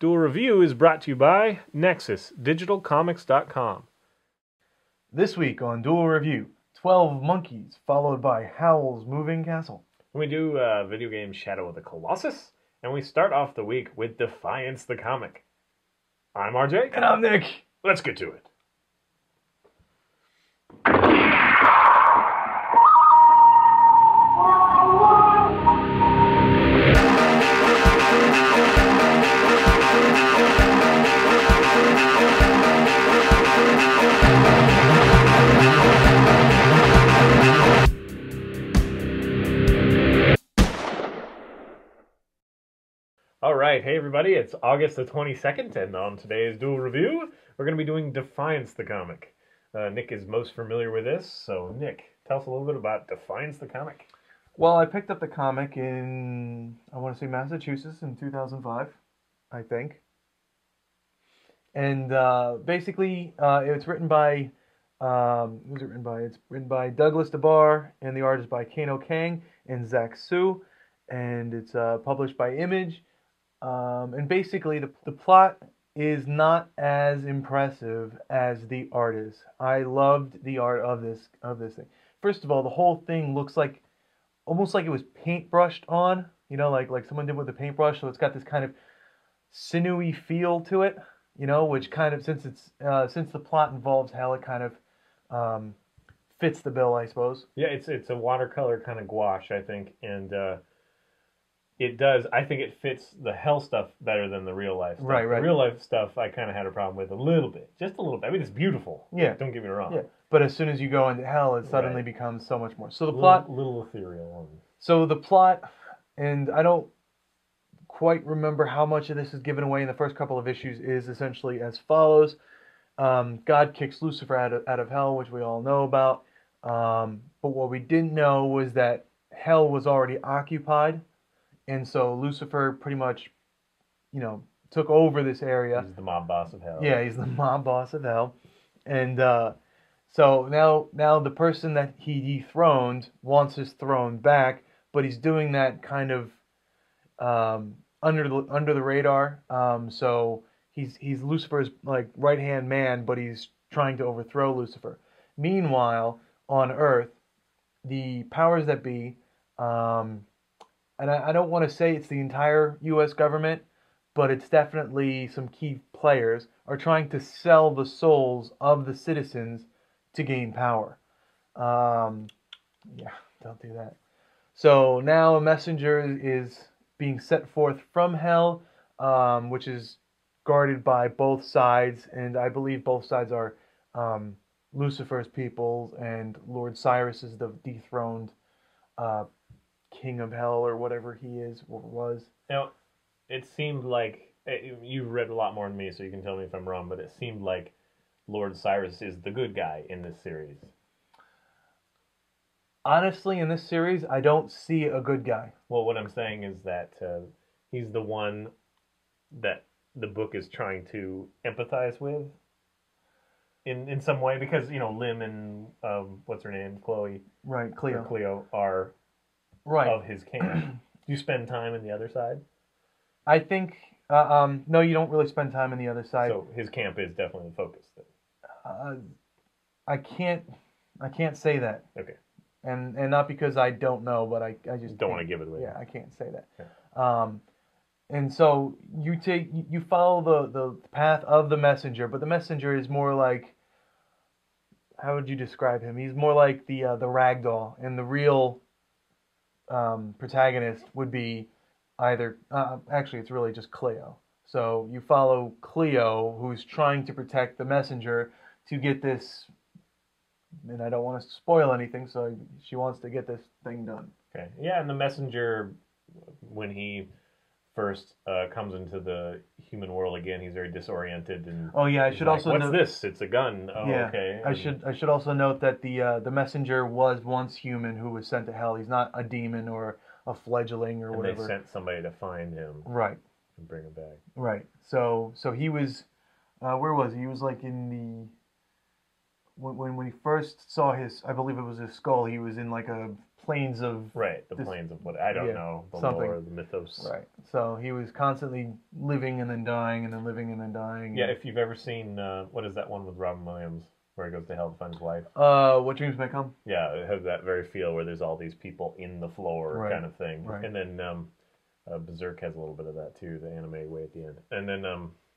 Duel Review is brought to you by NexusDigitalComics.com. This week on Duel Review, 12 Monkeys, followed by Howl's Moving Castle. We do video game Shadow of the Colossus, and we start off the week with Defiance the comic. I'm RJ. And I'm Nick. Let's get to it. Alright, hey everybody, it's August the 22nd, and on today's Duel Review, we're going to be doing Defiance the comic. Nick is most familiar with this, so Nick, tell us a little bit about Defiance the comic. Well, I picked up the comic in, I want to say Massachusetts in 2005, I think. And basically, it's written by, who's it written by? It's written by Douglas DeBar, and the art is by Kano Kang and Zach Sue, and it's published by Image. And basically, the plot is not as impressive as the art is. I loved the art of this thing. First of all, the whole thing looks like almost like it was paintbrushed on, you know, like someone did with a paintbrush. So it's got this kind of sinewy feel to it, you know, which kind of since the plot involves hell, it kind of fits the bill, I suppose. Yeah, it's a watercolor kind of gouache, I think, and it does. I think it fits the hell stuff better than the real life stuff. Right. The real life stuff I kind of had a problem with a little bit. Just a little bit. I mean, it's beautiful. Yeah. Don't get me wrong. Yeah. But as soon as you go into hell, it suddenly becomes so much more. So the plot... Little ethereal. So the plot, and I don't quite remember how much of this is given away in the first couple of issues, is essentially as follows. God kicks Lucifer out of hell, which we all know about. But what we didn't know was that hell was already occupied. And so Lucifer pretty much, you know, took over this area. He's the mob boss of hell. Yeah, he's the mob boss of hell. And so now the person that he dethroned wants his throne back, but he's doing that kind of under the radar. So he's Lucifer's like right-hand man, but he's trying to overthrow Lucifer. Meanwhile, on Earth, the powers that be, and I don't want to say it's the entire U.S. government, but it's definitely some key players, are trying to sell the souls of the citizens to gain power. Yeah, don't do that. So now a messenger is being set forth from hell, which is guarded by both sides, and I believe both sides are Lucifer's people, and Lord Cyrus is the dethroned king of hell or whatever he is or was. Now, it seemed like you've read a lot more than me, so you can tell me if I'm wrong. But it seemed like Lord Cyrus is the good guy in this series. Honestly, in this series, I don't see a good guy. Well, what I'm saying is that he's the one that the book is trying to empathize with in some way, because you know Lim and what's her name, Chloe, right? Cleo are. Right. Of his camp. Do you spend time in the other side? I think, no, you don't really spend time in the other side. So his camp is definitely the focus then. I can't say that. Okay. And not because I don't know, but I just don't want to give it away. Yeah, I can't say that. Yeah. And so you follow the path of the messenger, but the messenger is more like, how would you describe him? He's more like the ragdoll, and the real protagonist would be either actually it's really just Cleo. So you follow Cleo, who's trying to protect the messenger to get this, and I don't want to spoil anything, so she wants to get this thing done. Okay. Yeah, and the messenger, when he first comes into the human world again, he's very disoriented and oh yeah, I should also what's note, this? It's a gun. Oh, yeah, okay. I should also note that the messenger was once human who was sent to hell. He's not a demon or a fledgling or whatever. They sent somebody to find him. Right. And bring him back. Right. So he was where was he? He was like in the when we first saw his, I believe it was his skull, he was in like a planes of Right, the this- planes of what I don't yeah, know, the something. lore, the mythos. right. So he was constantly living and then dying and then living and then dying. Yeah, if you've ever seen what is that one with Robin Williams where he goes to hell to find his wife? What Dreams May Come. Yeah, it has that very feel where there's all these people in the floor Right, kind of thing. right. And then Berserk has a little bit of that too, the anime way at the end. And then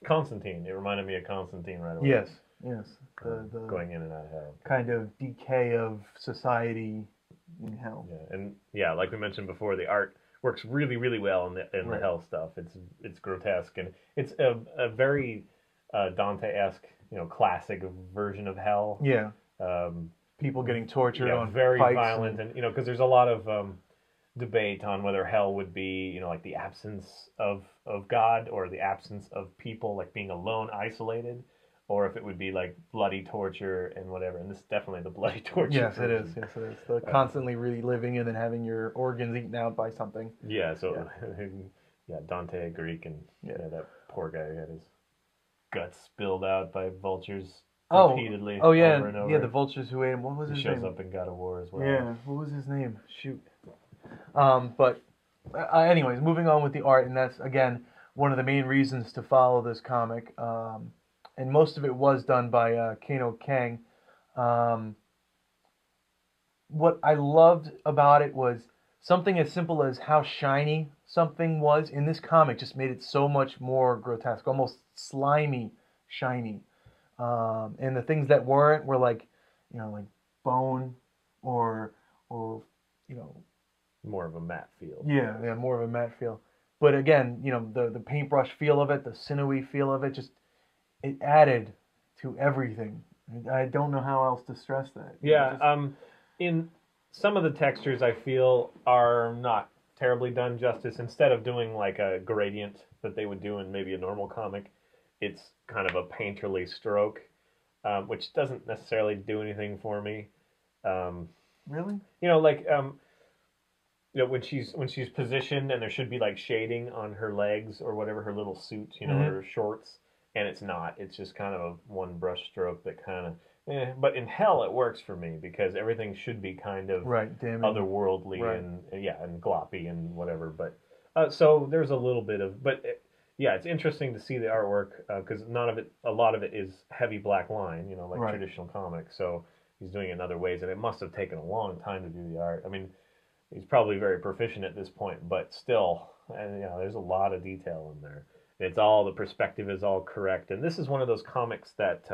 Constantine, it reminded me of Constantine right away. Yes, yes. The going in and out of hell. kind of decay of society in hell. Yeah, and yeah, like we mentioned before, the art works really, really well in the Right. hell stuff. It's grotesque and it's a very Dante-esque, classic version of hell. Yeah, Um, people getting tortured yeah, on very pikes violent, and because there's a lot of debate on whether hell would be, like the absence of God or the absence of people, like being alone, isolated, or if it would be like bloody torture and whatever. And this is definitely the bloody torture. Yes, it version. is. Yes, it is. The constantly reliving and then having your organs eaten out by something. Yeah, so yeah, Dante Greek and Yeah. that poor guy who had his guts spilled out by vultures Oh, repeatedly. oh yeah, over and over. yeah. The vultures who ate him. What was He his shows name? up in God of War as well. Yeah, what was his name? Shoot. But anyways, moving on with the art, and that's again one of the main reasons to follow this comic. And most of it was done by Kano Kang. What I loved about it was something as simple as how shiny something was in this comic just made it so much more grotesque, almost slimy, shiny. And the things that weren't were like, like bone or More of a matte feel. yeah, more of a matte feel. But again, the paintbrush feel of it, the sinewy feel of it, just it added to everything. I don't know how else to stress that. Yeah, in some of the textures I feel are not terribly done justice. Instead of doing like a gradient that they would do in maybe a normal comic, it's kind of a painterly stroke, which doesn't necessarily do anything for me. Really? Like when she's positioned and there should be like shading on her legs or whatever, her little suit, her shorts, and it's not. It's just kind of a one brush stroke that kind of. But in hell, it works for me because everything should be kind of right, damn otherworldly right. and gloppy and whatever. But so there's a little bit of, but yeah, it's interesting to see the artwork because a lot of it is heavy black line, like right. traditional comics. So he's doing it in other ways, and it must have taken a long time to do the art. I mean, he's probably very proficient at this point, but still, and there's a lot of detail in there. It's all the perspective is all correct, and this is one of those comics that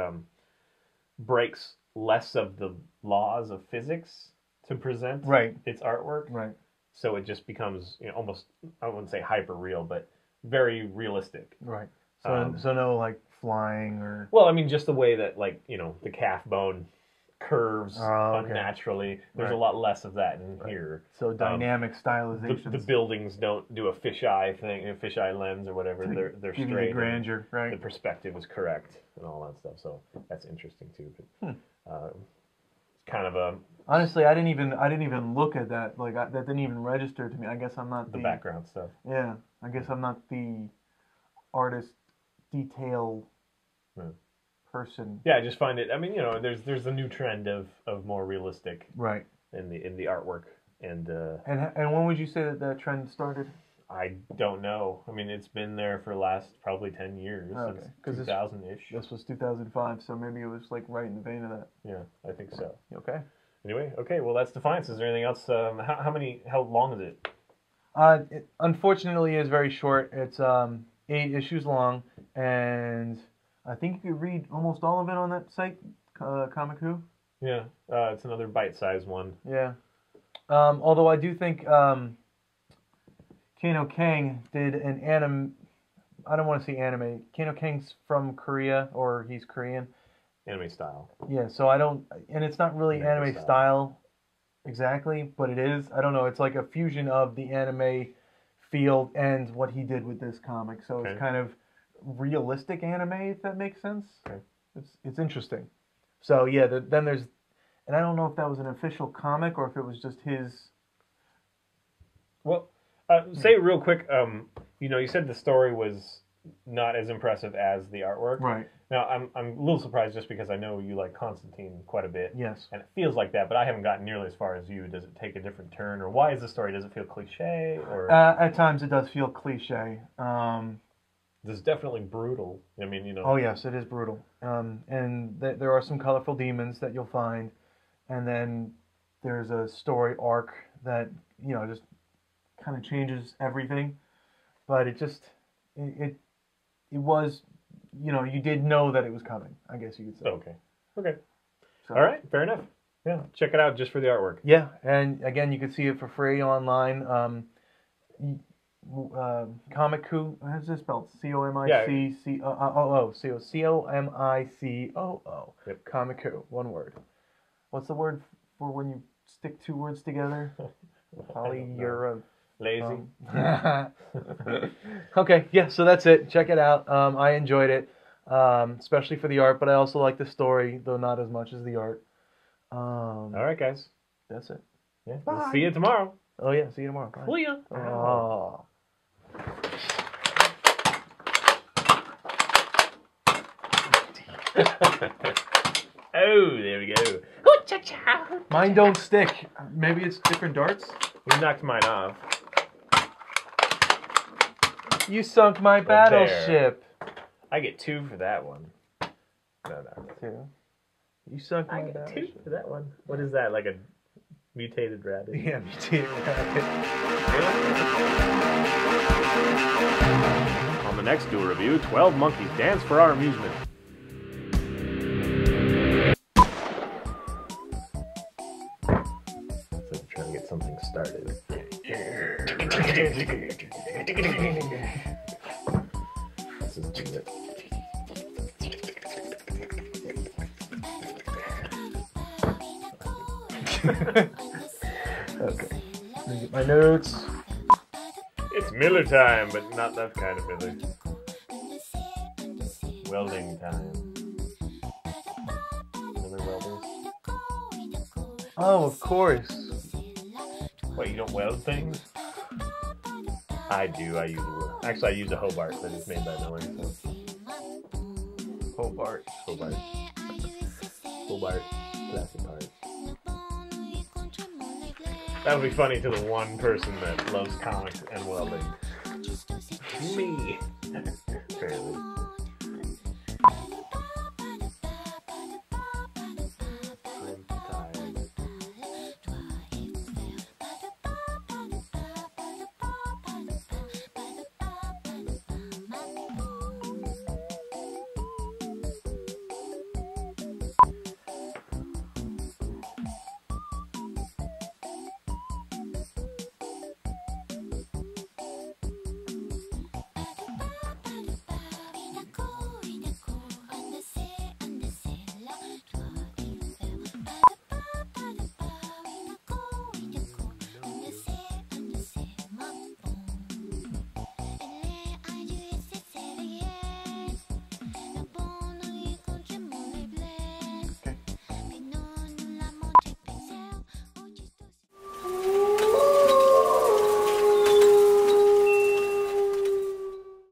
breaks less of the laws of physics to present right. its artwork. Right. So it just becomes almost, I wouldn't say hyper real, but very realistic. Right. So no like flying or. Well, I mean, just the way that the calf bone curves okay. unnaturally. There's right. a lot less of that in right. here. So dynamic stylizations. The buildings don't do a fisheye thing, a fisheye lens or whatever. They're give straight. You grandeur, right? The perspective is correct and all that stuff. So that's interesting too. But it's kind of a. Honestly, I didn't even look at that. Like that didn't even register to me. I guess I'm not the background stuff. Yeah, I guess I'm not the artist detail person. Yeah, I just find it. I mean, there's a new trend of more realistic right in the artwork and when would you say that trend started? I don't know. I mean, it's been there for the last probably 10 years. Okay, since 2000-ish. This was 2005, so maybe it was like right in the vein of that. Yeah, I think so. Okay. Anyway, okay. Well, that's Defiance. Is there anything else? How long is it? It unfortunately is very short. It's 8 issues long, and I think you could read almost all of it on that site, Comic Who. Yeah, it's another bite-sized one. Yeah. Although I do think Kano Kang did an anime. I don't want to say anime. Kano Kang's from Korea, or he's Korean. Anime style. Yeah, so I don't, and it's not really anime style exactly, but it is. I don't know. It's like a fusion of the anime field and what he did with this comic. So It's kind of realistic anime, if that makes sense. Okay. It's interesting. So yeah, then there's, and I don't know if that was an official comic or if it was just his. Well, say it real quick. You said the story was not as impressive as the artwork. Right. Now, I'm a little surprised just because I know you like Constantine quite a bit. Yes. And it feels like that, but I haven't gotten nearly as far as you. Does it take a different turn, or why is the story? Does it feel cliche, or At times it does feel cliche. this is definitely brutal? I mean, you know. Oh yes, it is brutal. And there are some colorful demons that you'll find, and then there's a story arc that just kind of changes everything. But it was, you did know that it was coming. I guess you could say. Okay. So, All right. Fair enough. Yeah. Check it out just for the artwork. Yeah, and again, you can see it for free online. Comicoo, how's this spelled? Comicoo. Yep. Comicoo, one word. What's the word for when you stick two words together? Lazy. Okay, yeah, so that's it. Check it out. I enjoyed it, especially for the art, but I also like the story, though not as much as the art. All right, guys. That's it. Yeah. Bye. We'll see you tomorrow. Oh yeah, see you tomorrow. Bye. See ya. Oh. Oh, there we go. Mine don't stick. Maybe it's different darts. You knocked mine off. You sunk my battleship. I get 2 for that one. No. Two. You sunk my I get 2 battleship. for that one. What is that? Like a mutated rabbit? Yeah, mutated rabbit. On the next Duel review, 12 monkeys dance for our amusement. So trying to get something started. This is it. Okay. Let me get my notes. It's Miller time, but not that kind of Miller. Welding time. Miller welders? Oh, of course. What, you don't weld things? I do. I use a Actually, I use a Hobart that is made by Miller. So. Hobart. Plastic part. That would be funny to the one person that loves comics and welding. Me.